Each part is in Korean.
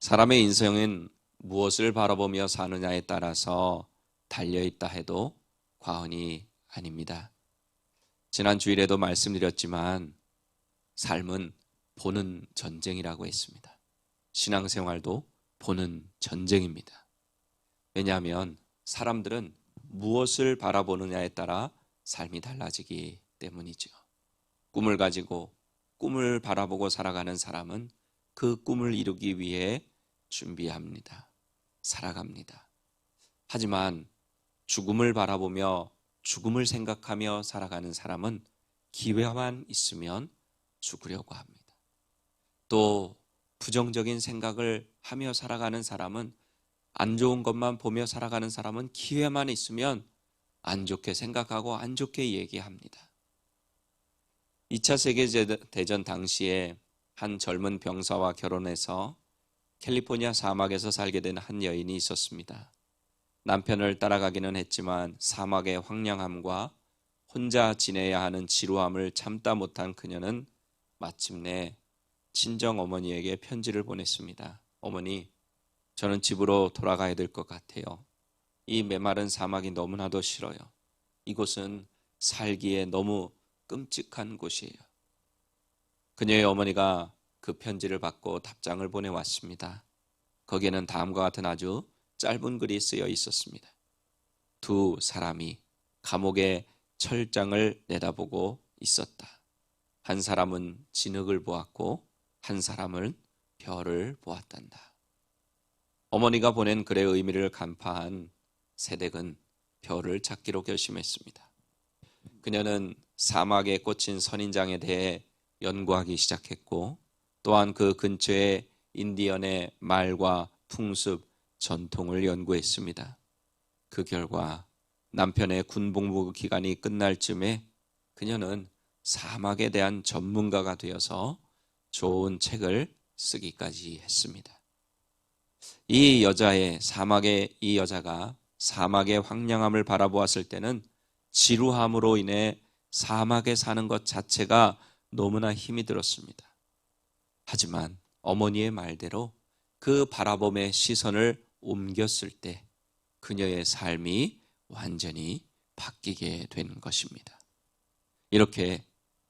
사람의 인생은 무엇을 바라보며 사느냐에 따라서 달려있다 해도 과언이 아닙니다. 지난 주일에도 말씀드렸지만 삶은 보는 전쟁이라고 했습니다. 신앙생활도 보는 전쟁입니다. 왜냐하면 사람들은 무엇을 바라보느냐에 따라 삶이 달라지기 때문이죠. 꿈을 가지고 꿈을 바라보고 살아가는 사람은 그 꿈을 이루기 위해 준비합니다. 살아갑니다. 하지만 죽음을 바라보며 죽음을 생각하며 살아가는 사람은 기회만 있으면 죽으려고 합니다. 또 부정적인 생각을 하며 살아가는 사람은, 안 좋은 것만 보며 살아가는 사람은 기회만 있으면 안 좋게 생각하고 안 좋게 얘기합니다. 2차 세계대전 당시에 한 젊은 병사와 결혼해서 캘리포니아 사막에서 살게 된 한 여인이 있었습니다. 남편을 따라가기는 했지만 사막의 황량함과 혼자 지내야 하는 지루함을 참다 못한 그녀는 마침내 친정 어머니에게 편지를 보냈습니다. 어머니, 저는 집으로 돌아가야 될 것 같아요. 이 메마른 사막이 너무나도 싫어요. 이곳은 살기에 너무 끔찍한 곳이에요. 그녀의 어머니가 그 편지를 받고 답장을 보내왔습니다. 거기에는 다음과 같은 아주 짧은 글이 쓰여 있었습니다. 두 사람이 감옥의 철장을 내다보고 있었다. 한 사람은 진흙을 보았고 한 사람은 별을 보았단다. 어머니가 보낸 글의 의미를 간파한 세덱은 별을 찾기로 결심했습니다. 그녀는 사막에 꽂힌 선인장에 대해 연구하기 시작했고, 또한 그 근처의 인디언의 말과 풍습, 전통을 연구했습니다. 그 결과 남편의 군복무 기간이 끝날 쯤에 그녀는 사막에 대한 전문가가 되어서 좋은 책을 쓰기까지 했습니다. 이 여자가 사막의 황량함을 바라보았을 때는 지루함으로 인해 사막에 사는 것 자체가 너무나 힘이 들었습니다. 하지만 어머니의 말대로 그 바라봄의 시선을 옮겼을 때 그녀의 삶이 완전히 바뀌게 된 것입니다. 이렇게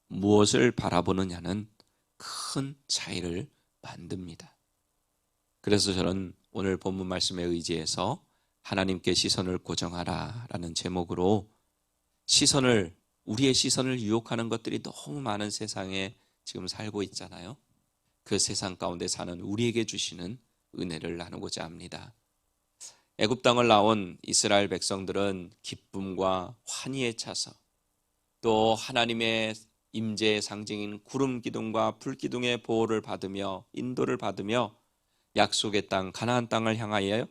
무엇을 바라보느냐는 큰 차이를 만듭니다. 그래서 저는 오늘 본문 말씀에 의지해서 하나님께 시선을 고정하라 라는 제목으로 우리의 시선을 유혹하는 것들이 너무 많은 세상에 지금 살고 있잖아요. 그 세상 가운데 사는 우리에게 주시는 은혜를 나누고자 합니다. 애굽 땅을 나온 이스라엘 백성들은 기쁨과 환희에 차서 또 하나님의 임재의 상징인 구름 기둥과 불 기둥의 보호를 받으며 인도를 받으며 약속의 땅 가나안 땅을 향하여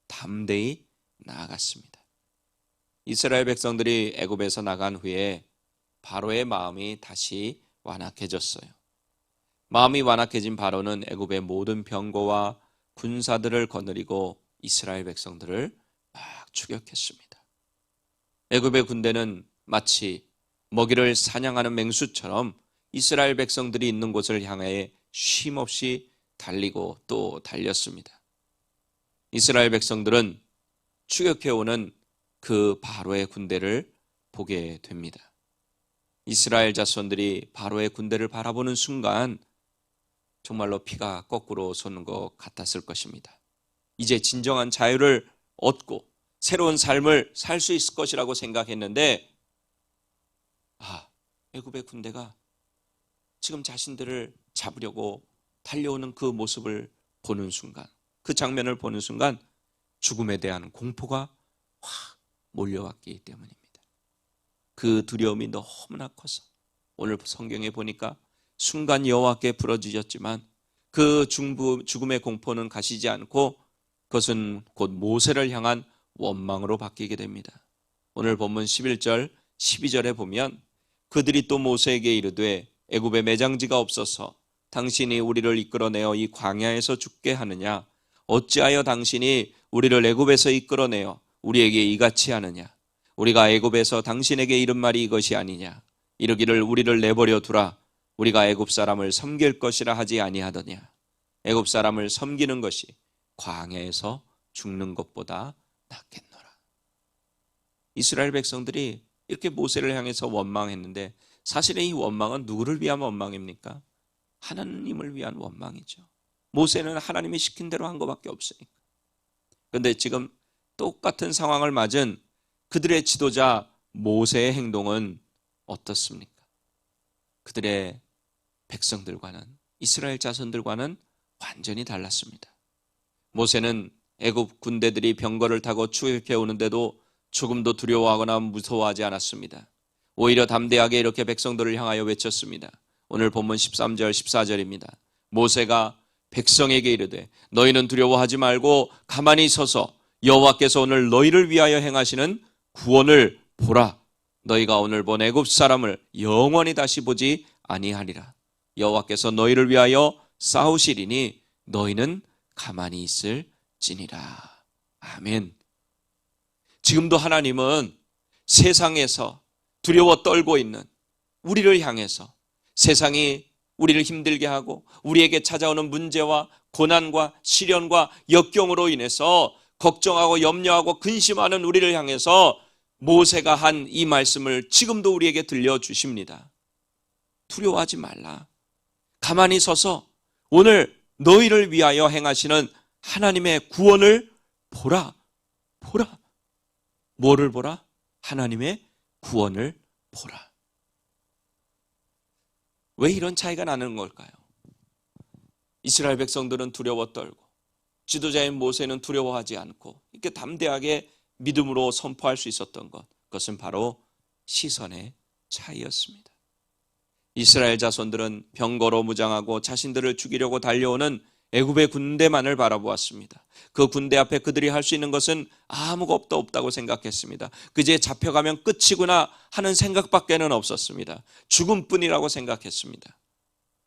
담대히 나아갔습니다. 이스라엘 백성들이 애굽에서 나간 후에 바로의 마음이 다시 완악해졌어요. 마음이 완악해진 바로는 애굽의 모든 병거와 군사들을 거느리고 이스라엘 백성들을 막 추격했습니다. 애굽의 군대는 마치 먹이를 사냥하는 맹수처럼 이스라엘 백성들이 있는 곳을 향해 쉼없이 달리고 또 달렸습니다. 이스라엘 백성들은 추격해오는 그 바로의 군대를 보게 됩니다. 이스라엘 자손들이 바로의 군대를 바라보는 순간 정말로 피가 거꾸로 솟는 것 같았을 것입니다. 이제 진정한 자유를 얻고 새로운 삶을 살 수 있을 것이라고 생각했는데 애굽의 군대가 지금 자신들을 잡으려고 달려오는 그 모습을 보는 순간, 그 장면을 보는 순간 죽음에 대한 공포가 확 몰려왔기 때문입니다. 그 두려움이 너무나 커서 오늘 성경에 보니까 순간 여호와께 부르짖었지만 그 죽음의 공포는 가시지 않고 그것은 곧 모세를 향한 원망으로 바뀌게 됩니다. 오늘 본문 11절 12절에 보면 그들이 또 모세에게 이르되 애굽에 매장지가 없어서 당신이 우리를 이끌어내어 이 광야에서 죽게 하느냐? 어찌하여 당신이 우리를 애굽에서 이끌어내어 우리에게 이같이 하느냐? 우리가 애굽에서 당신에게 이른 말이 이것이 아니냐? 이르기를 우리를 내버려 두라. 우리가 애굽 사람을 섬길 것이라 하지 아니하더냐? 애굽 사람을 섬기는 것이 광야에서 죽는 것보다 낫겠노라. 이스라엘 백성들이 이렇게 모세를 향해서 원망했는데 사실은 이 원망은 누구를 위한 원망입니까? 하나님을 위한 원망이죠. 모세는 하나님이 시킨 대로 한 것밖에 없으니까. 그런데 지금 똑같은 상황을 맞은 그들의 지도자 모세의 행동은 어떻습니까? 그들의 백성들과는, 이스라엘 자손들과는 완전히 달랐습니다. 모세는 애굽 군대들이 병거를 타고 추격해 오는데도 조금도 두려워하거나 무서워하지 않았습니다. 오히려 담대하게 이렇게 백성들을 향하여 외쳤습니다. 오늘 본문 13절 14절입니다. 모세가 백성에게 이르되 너희는 두려워하지 말고 가만히 서서 여호와께서 오늘 너희를 위하여 행하시는 구원을 보라. 너희가 오늘 본 애굽 사람을 영원히 다시 보지 아니하리라. 여호와께서 너희를 위하여 싸우시리니 너희는 가만히 있을지니라. 아멘. 지금도 하나님은 세상에서 두려워 떨고 있는 우리를 향해서 세상이 우리를 힘들게 하고 우리에게 찾아오는 문제와 고난과 시련과 역경으로 인해서 걱정하고 염려하고 근심하는 우리를 향해서 모세가 한 이 말씀을 지금도 우리에게 들려주십니다. 두려워하지 말라. 가만히 서서 오늘 너희를 위하여 행하시는 하나님의 구원을 보라. 보라. 뭐를 보라? 하나님의 구원을 보라. 왜 이런 차이가 나는 걸까요? 이스라엘 백성들은 두려워 떨고 지도자인 모세는 두려워하지 않고 이렇게 담대하게 믿음으로 선포할 수 있었던 것, 그것은 바로 시선의 차이였습니다. 이스라엘 자손들은 병거로 무장하고 자신들을 죽이려고 달려오는 애굽의 군대만을 바라보았습니다. 그 군대 앞에 그들이 할 수 있는 것은 아무것도 없다고 생각했습니다. 그제 잡혀가면 끝이구나 하는 생각밖에는 없었습니다. 죽음뿐이라고 생각했습니다.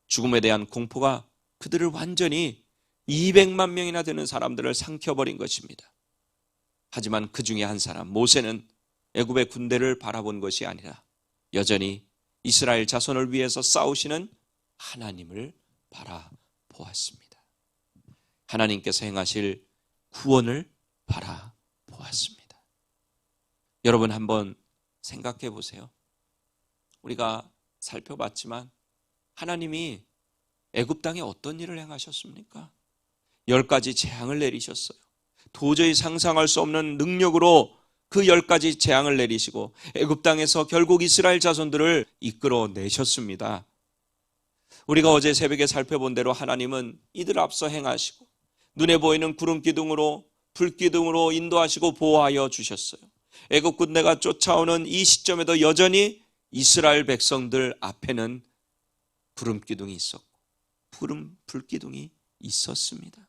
죽음에 대한 공포가 그들을 완전히 200만 명이나 되는 사람들을 삼켜버린 것입니다. 하지만 그 중에 한 사람 모세는 애굽의 군대를 바라본 것이 아니라 여전히 이스라엘 자손을 위해서 싸우시는 하나님을 바라보았습니다. 하나님께서 행하실 구원을 바라보았습니다. 여러분 한번 생각해 보세요. 우리가 살펴봤지만 하나님이 애굽 땅에 어떤 일을 행하셨습니까? 10가지 재앙을 내리셨어요. 도저히 상상할 수 없는 능력으로 그 10가지 재앙을 내리시고 애굽 땅에서 결국 이스라엘 자손들을 이끌어내셨습니다. 우리가 어제 새벽에 살펴본 대로 하나님은 이들 앞서 행하시고 눈에 보이는 구름 기둥으로 불 기둥으로 인도하시고 보호하여 주셨어요. 애굽 군대가 쫓아오는 이 시점에도 여전히 이스라엘 백성들 앞에는 구름 기둥이 있었고 불 기둥이 있었습니다.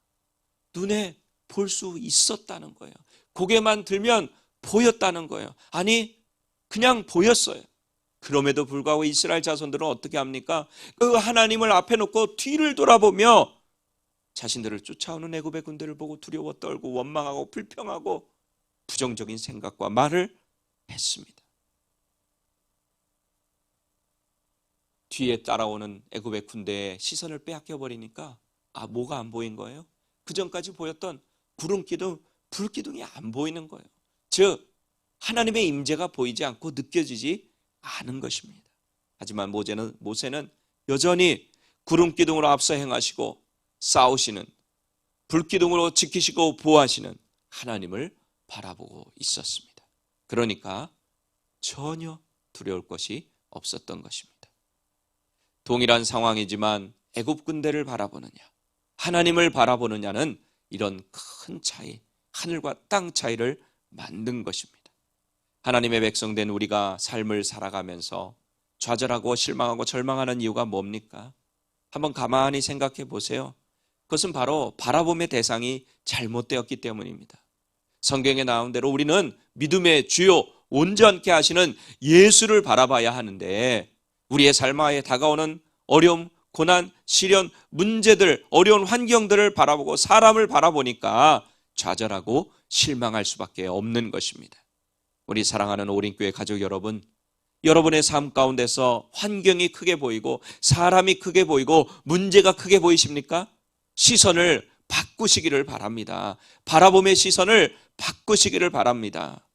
눈에 볼 수 있었다는 거예요. 고개만 들면 보였다는 거예요. 아니 그냥 보였어요. 그럼에도 불구하고 이스라엘 자손들은 어떻게 합니까? 그 하나님을 앞에 놓고 뒤를 돌아보며 자신들을 쫓아오는 애굽의 군대를 보고 두려워 떨고 원망하고 불평하고 부정적인 생각과 말을 했습니다. 뒤에 따라오는 애굽의 군대의 시선을 빼앗겨 버리니까 뭐가 안 보인 거예요? 그 전까지 보였던 구름 기둥, 불 기둥이 안 보이는 거예요. 즉 하나님의 임재가 보이지 않고 느껴지지 않은 것입니다. 하지만 모세는 여전히 구름 기둥으로 앞서 행하시고 싸우시는 불 기둥으로 지키시고 보호하시는 하나님을 바라보고 있었습니다. 그러니까 전혀 두려울 것이 없었던 것입니다. 동일한 상황이지만 애굽 군대를 바라보느냐 하나님을 바라보느냐는 이런 큰 차이, 하늘과 땅 차이를 만든 것입니다. 하나님의 백성된 우리가 삶을 살아가면서 좌절하고 실망하고 절망하는 이유가 뭡니까? 한번 가만히 생각해 보세요. 그것은 바로 바라봄의 대상이 잘못되었기 때문입니다. 성경에 나온 대로 우리는 믿음의 주요 온전케 하시는 예수를 바라봐야 하는데 우리의 삶에 다가오는 어려움, 고난, 시련, 문제들, 어려운 환경들을 바라보고 사람을 바라보니까 좌절하고 실망할 수밖에 없는 것입니다. 우리 사랑하는 오린교회 가족 여러분, 여러분의 삶 가운데서 환경이 크게 보이고 사람이 크게 보이고 문제가 크게 보이십니까? 시선을 바꾸시기를 바랍니다. 바라봄의 시선을 바꾸시기를 바랍니다.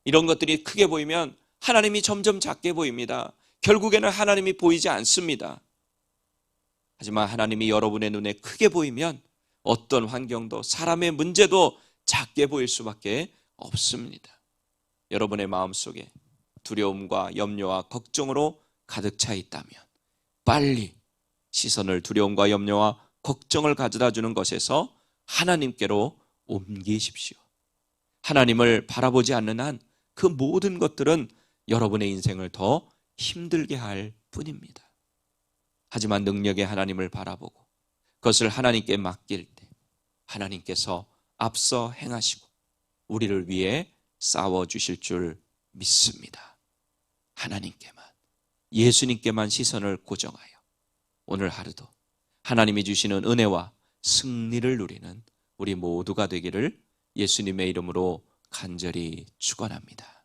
이런 것들이 크게 보이면 하나님이 점점 작게 보입니다. 결국에는 하나님이 보이지 않습니다. 하지만 하나님이 여러분의 눈에 크게 보이면 어떤 환경도 사람의 문제도 작게 보일 수밖에 없습니다. 여러분의 마음속에 두려움과 염려와 걱정으로 가득 차 있다면 빨리 시선을 두려움과 염려와 걱정을 가져다 주는 것에서 하나님께로 옮기십시오. 하나님을 바라보지 않는 한 그 모든 것들은 여러분의 인생을 더 힘들게 할 뿐입니다. 하지만 능력의 하나님을 바라보고 그것을 하나님께 맡길 때 하나님께서 앞서 행하시고 우리를 위해 싸워주실 줄 믿습니다. 하나님께만, 예수님께만 시선을 고정하여 오늘 하루도 하나님이 주시는 은혜와 승리를 누리는 우리 모두가 되기를 예수님의 이름으로 간절히 축원합니다.